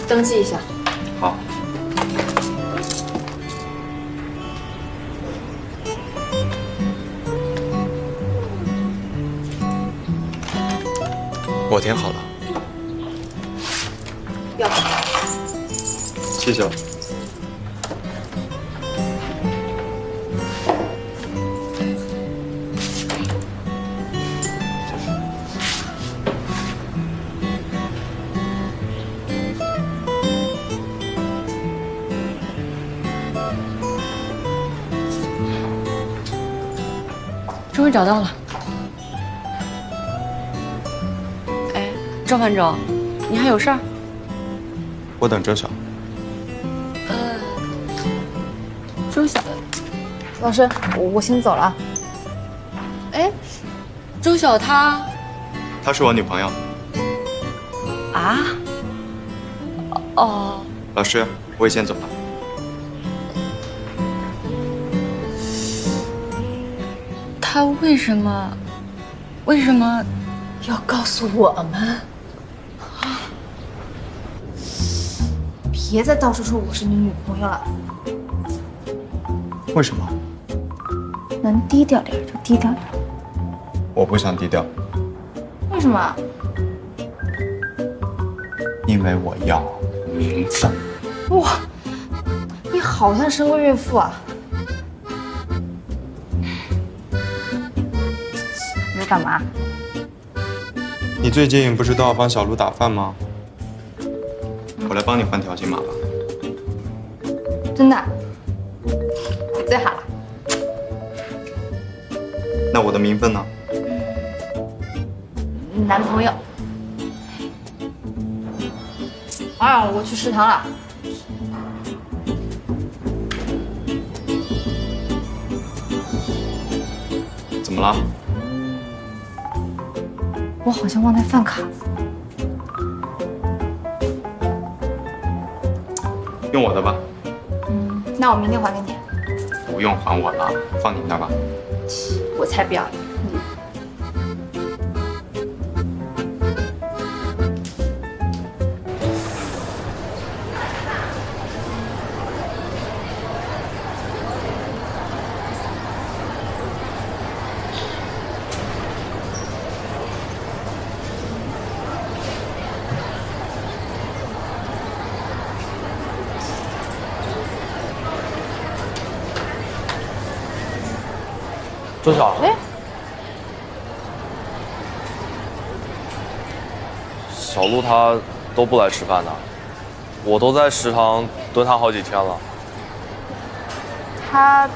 登记一下。好。我填好了。要。谢谢了。终于找到了。哎，赵范总，你还有事儿？我等周晓。周晓，老师，我先走了啊。哎，周晓她她是我女朋友。啊？哦，老师，我也先走了。她为什么要告诉我们？别再到处说我是你女朋友了，为什么？能低调点就低调点。我不想低调，为什么？因为我要名分。哇，你好像生过岳父啊！你在干嘛？你最近不是都要帮小鹿打饭吗？我来帮你换条金马吧。真的？你最好了。那我的名分呢？男朋友。啊，我去食堂了。怎么了？我好像忘带饭卡了。用我的吧。那我明天还给你。不用还我了，放你那儿吧。我才不要呢。周晓，哎，小鹿她都不来吃饭的，我都在食堂蹲她好几天了。他